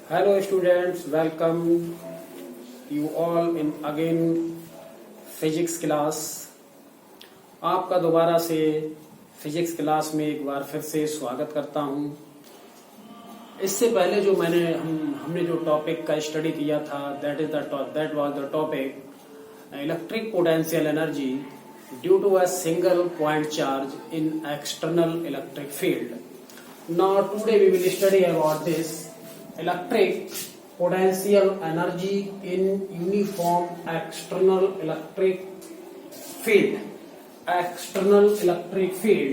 Hello students, welcome you all in again physics class। आपका दोबारा से फिजिक्स क्लास में एक बार फिर से स्वागत करता हूं। इससे पहले जो हमने जो टॉपिक का स्टडी किया था that was the topic electric potential energy due to a single point charge in external electric field. Now today we will study about this electric potential energy in uniform external electric field. External electric field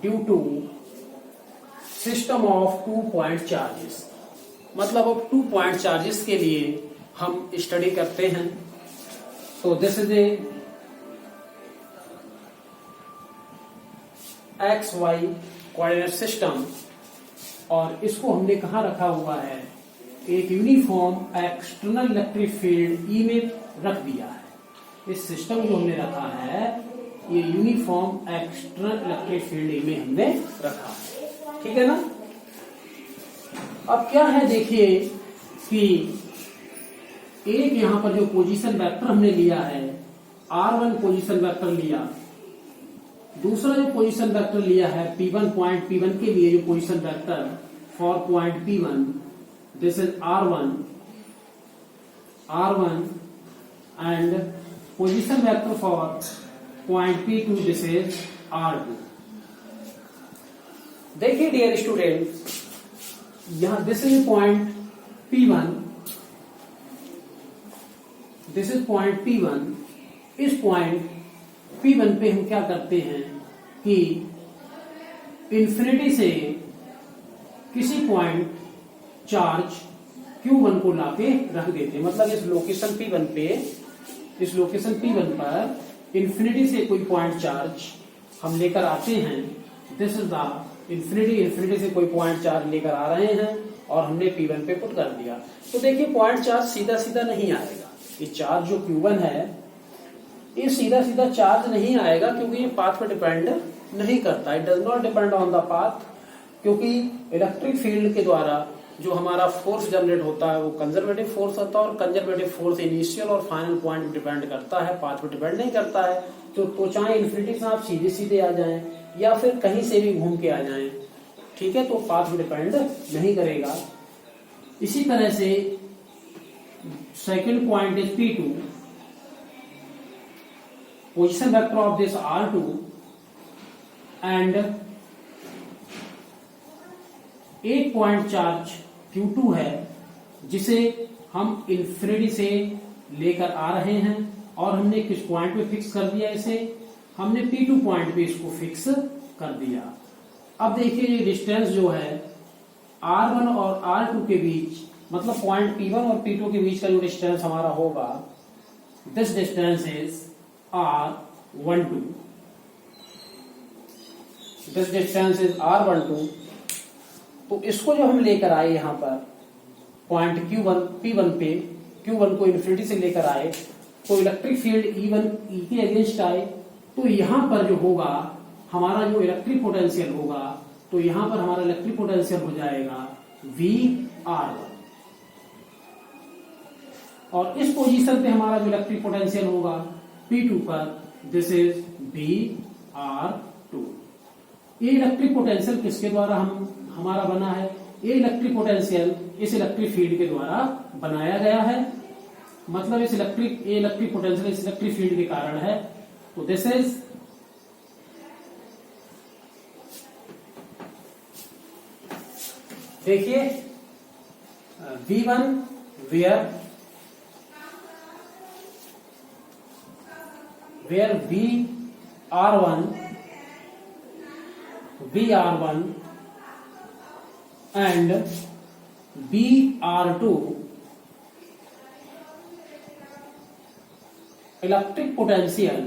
due to system of 2-point charges। मतलब अब 2-point charges के लिए हम study करते हैं। तो this is a X Y coordinate system और इसको हमने कहा रखा हुआ है, एक uniform external electric field E में रख दिया है। इस सिस्टम को हमने रखा है, ये uniform external electric field E में हमने रखा है, ठीक है ना। अब क्या है, देखिए कि एक यहां पर जो पोजीशन वेक्टर हमने लिया है r1 पोजीशन वेक्टर लिया, दूसरा जो पोजीशन वेक्टर लिया है P1 पॉइंट P1 के लिए जो position vector for point P1 this is R1 and position vector for point P2 this is R2। देखिए डियर स्टूडेंट, यहां this is point P1, this is point P1। इस point P1 पे हम क्या करते हैं कि इंफिनिटी से किसी पॉइंट चार्ज Q1 को लाके रख देते हैं। मतलब इस लोकेशन P1 पर इंफिनिटी से कोई पॉइंट चार्ज हम लेकर आते हैं। दिस इज द इंफिनिटी से कोई पॉइंट चार्ज लेकर आ रहे हैं और हमने P1 पे पुट कर दिया। तो देखिए पॉइंट चार्ज सीधा सीधा नहीं आएगा। ये चार्ज जो Q1 है ये सीधा सीधा चार्ज नहीं आएगा, क्योंकि ये पाथ पर डिपेंड नहीं करता। It does not depend on the path, क्योंकि इलेक्ट्रिक फील्ड के द्वारा जो हमारा फोर्स जनरेट होता है वो कंजर्वेटिव फोर्स होता है, और कंजर्वेटिव फोर्स इनिशियल और फाइनल पॉइंट डिपेंड करता है, पाथ पर डिपेंड नहीं करता है। तो चाहे इन्फिनिटी से आप सीधे सीधे आ जाएं या फिर कहीं से भी घूम के आ जाएं, ठीक है, तो पाथ पर डिपेंड नहीं करेगा। इसी तरह से second point is P2, position vector of this R2 and एक पॉइंट चार्ज Q2 है जिसे हम इंफिनिटी से लेकर आ रहे हैं और हमने किस पॉइंट पे फिक्स कर दिया, इसे हमने P2 पॉइंट पे इसको फिक्स कर दिया। अब देखिए ये डिस्टेंस जो है R1 और R2 के बीच, मतलब पॉइंट P1 और P2 के बीच का जो डिस्टेंस हमारा होगा, this distance is R12। This distance is R12। तो इसको जो हम लेकर आए यहां पर पॉइंट P1 पे, Q1 को इन्फिनिटी से लेकर आए, तो इलेक्ट्रिक फील्ड E के अगेंस्ट आए, तो यहां पर जो होगा हमारा जो इलेक्ट्रिक पोटेंशियल होगा, तो यहां पर हमारा इलेक्ट्रिक पोटेंशियल हो जाएगा VR1। और इस पोजीशन पे हमारा जो इलेक्ट्रिक पोटेंशियल होगा P2 पर, दिस इज VR2। ये इलेक्ट्रिक पोटेंशियल किसके द्वारा हमारा बना है? ये इलेक्ट्रिक पोटेंशियल इस इलेक्ट्रिक फील्ड के द्वारा बनाया गया है। मतलब ये इलेक्ट्रिक पोटेंशियल इस इलेक्ट्रिक फील्ड के कारण है। तो दिस इज देखिए V1 where VR1 and BR2 electric potential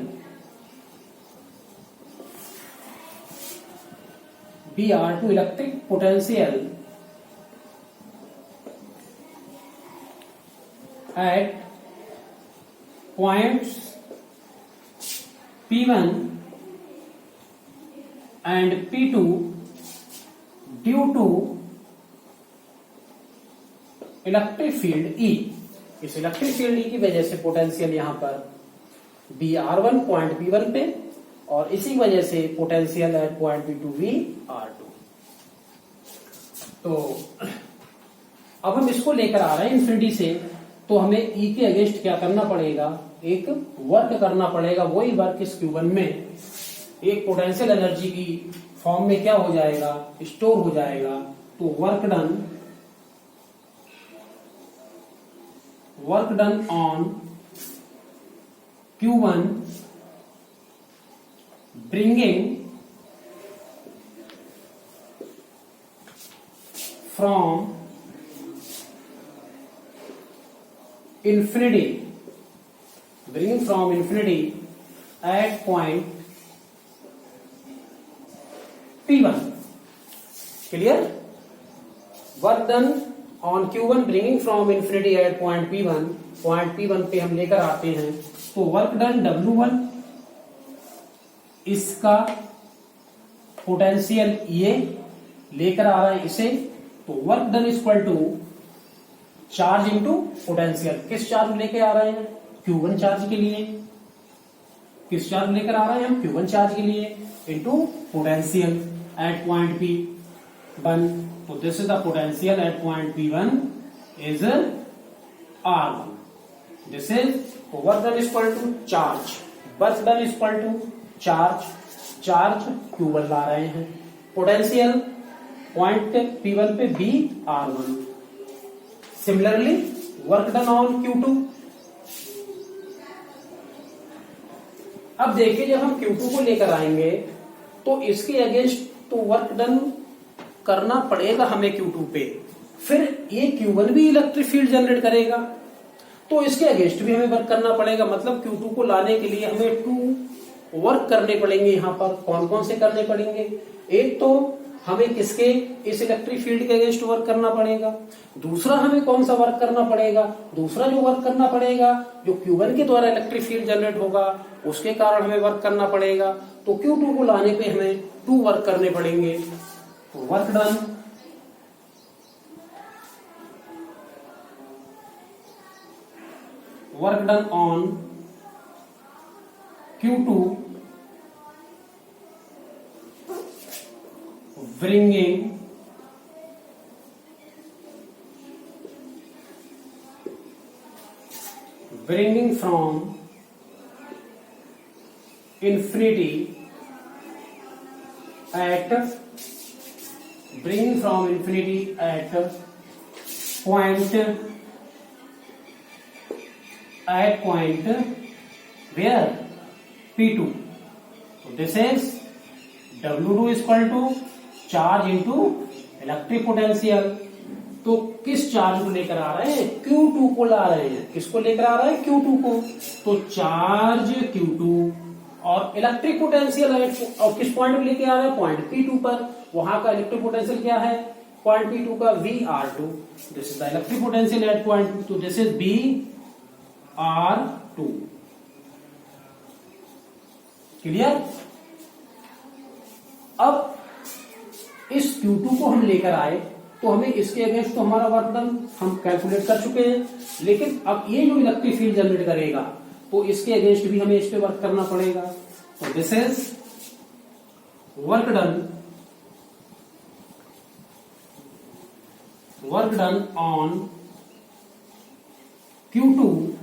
BR2 electric potential at points P1 and P2 due to electric field E। इस इलेक्ट्रिक फील्ड E की वजह से पोटेंशियल यहां पर VR1 पॉइंट P1 पे, और इसी वजह से potential at point P2 VR2। तो अब हम इसको लेकर आ रहे हैं इंफिनिटी से, तो हमें E के अगेंस्ट क्या करना पड़ेगा, एक वर्क करना पड़ेगा। वही वर्क इस Q1 में एक पोटेंशियल एनर्जी की फॉर्म में क्या हो जाएगा, स्टोर हो जाएगा। तो work done on Q1 bringing from infinity at point P1। Clear? Work done on Q1 bringing from infinity at point P1, point P1 पे हम लेकर आते हैं। तो वर्क डन W1, इसका पोटेंशियल ये लेकर आ रहा है इसे। तो work done equal to charge into potential. किस चार्ज लेके आ रहे हैं, Q1 चार्ज के लिए। किस चार्ज लेकर आ रहे हैं हम, Q1 चार्ज के लिए, into potential at point P1। तो this is the potential at point P1 is R1। This is work done equal to charge, work done equal to charge Q1 ला रहे हैं, पोटेंशियल पॉइंट P1 पे VR1। Similarly work done on Q2। अब देखिए जब हम Q2 को लेकर आएंगे तो इसके अगेंस्ट तो वर्क डन करना पड़ेगा हमें Q2 पे। फिर ये Q1 भी इलेक्ट्रिक फील्ड जनरेट करेगा, तो इसके अगेंस्ट भी हमें वर्क करना पड़ेगा। मतलब Q2 को लाने के लिए हमें 2 वर्क करने पड़ेंगे। यहाँ पर कौन कौन से करने पड़ेंगे, एक तो हमें किसके, इस इलेक्ट्रिक फील्ड के अगेंस्ट वर्क करना पड़ेगा। दूसरा हमें कौन सा वर्क करना पड़ेगा, दूसरा जो वर्क करना पड़ेगा जो Q1 के द्वारा इलेक्ट्रिक फील्ड जनरेट होगा उसके कारण हमें वर्क करना पड़ेगा। तो Q2 को लाने पे हमें 2 वर्क करने पड़ेंगे। तो work done on Q2 bringing from infinity at point where P2। so this is W2 is equal to charge into electric potential. तो किस चार्ज को लेकर आ रहे हैं, Q2 को ला रहे हैं। किसको लेकर आ रहे हैं, Q2 को। तो चार्ज Q2 और इलेक्ट्रिक पोटेंशियल और किस पॉइंट पे लेके आ रहे हैं, पॉइंट P2 पर। वहां का इलेक्ट्रिक पोटेंशियल क्या है, पॉइंट P2 का VR2। This is the electric potential at point P2। तो दिस इज VR2। क्लियर? अब इस Q2 को हम लेकर आए तो हमें इसके अगेंस्ट तो हमारा वर्क डन हम कैलकुलेट कर चुके हैं, लेकिन अब ये जो इलेक्ट्रिक फील्ड जनरेट करेगा तो इसके अगेंस्ट भी हमें इस पे वर्क करना पड़ेगा। तो this is work done on Q2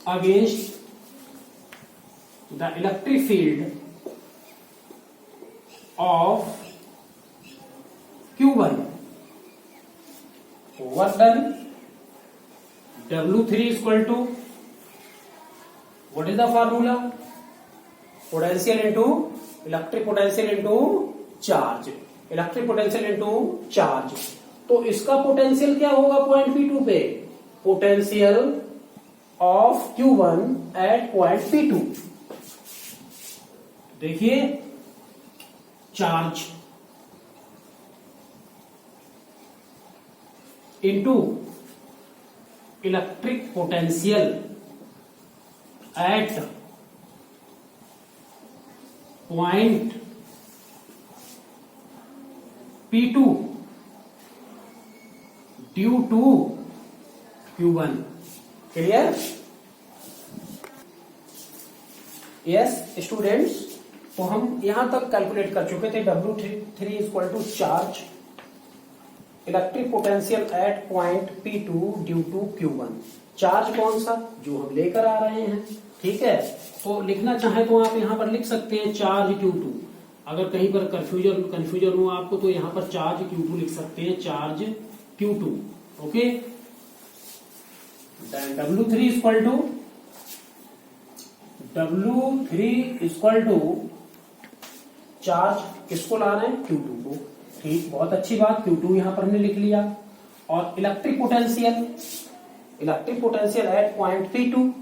against the electric field of Q1। work done W3 is equal to, what is the formula, potential into electric potential into charge, electric potential into charge. तो इसका potential क्या होगा point P2 पे, potential of Q1 eight point P2। देखिए charge into electric potential at point P2 due to Q1। Clear? Yes students, तो हम यहां तक कैलकुलेट कर चुके थे। W3 equal to charge electric potential at point P2 due to Q1। Charge कौन सा? जो हम लेकर आ रहे हैं। ठीक है, तो लिखना चाहे तो आप यहां पर लिख सकते हैं चार्ज Q2। अगर कहीं पर कंफ्यूजन हो आपको तो यहां पर चार्ज Q2 लिख सकते हैं, charge Q2। Okay, W3 equal to charge किसको ला रहे हैं? Q2 को। ठीक, बहुत अच्छी बात, Q2 यहां पर हमने लिख लिया। और electric potential at point P2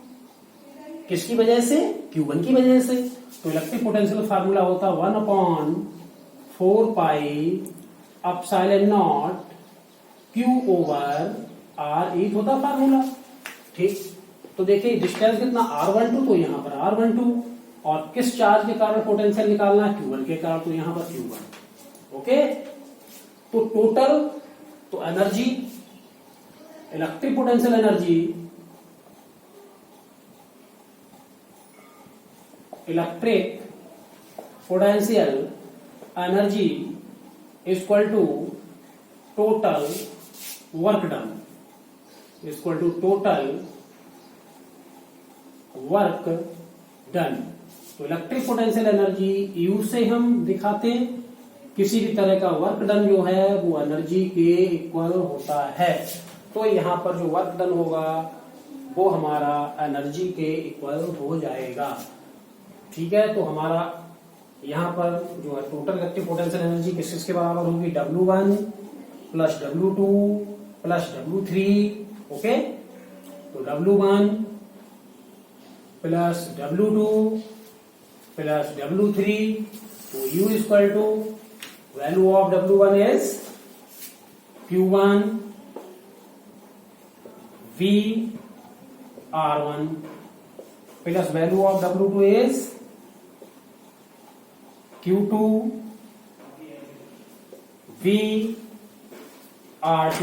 किसकी वजह से? Q1 की वजह से। तो इलेक्ट्रिक पोटेंशियल फार्मूला होता 1/4πε0 Q ओवर R, एक होता फार्मूला। ठीक, तो देखिए डिस्टेंस कितना R12, तो यहां पर R12। और किस चार्ज के कारण पोटेंशियल निकालना है? Q1 के कारण, तो यहां पर Q1। ओके, तो टोटल, तो energy, electric potential energy, electric potential energy equal to total work done, equal to total work done. तो इलेक्ट्रिक पोटेंशियल एनर्जी यू से हम दिखाते हैं, किसी भी तरह का वर्क डन जो है वो एनर्जी के इक्वल होता है। तो यहां पर जो वर्क डन होगा वो हमारा एनर्जी के इक्वल हो जाएगा। ठीक है, तो हमारा यहां पर जो है टोटल इलेक्ट्रिक पोटेंशियल एनर्जी किसके बराबर होगी? W1 plus W2 plus W3। Okay, तो W1 plus W2 plus W3, तो U equal to value of W1 is Q1 V R1 plus value of W2 is Q2 V R2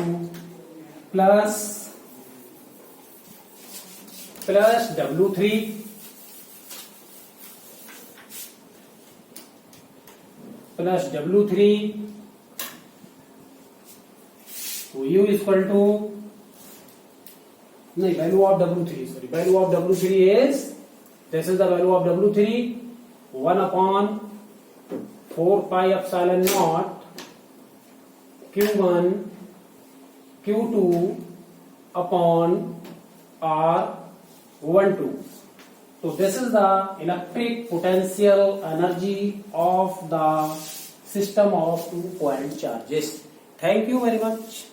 plus W3 plus W3, तो U equal to, नहीं, value of W3, sorry, value of W3 is, this is the value of W3, 1/4πε0 Q1 Q2 upon R12। So this is the electric potential energy of the system of 2 point charges. Thank you very much.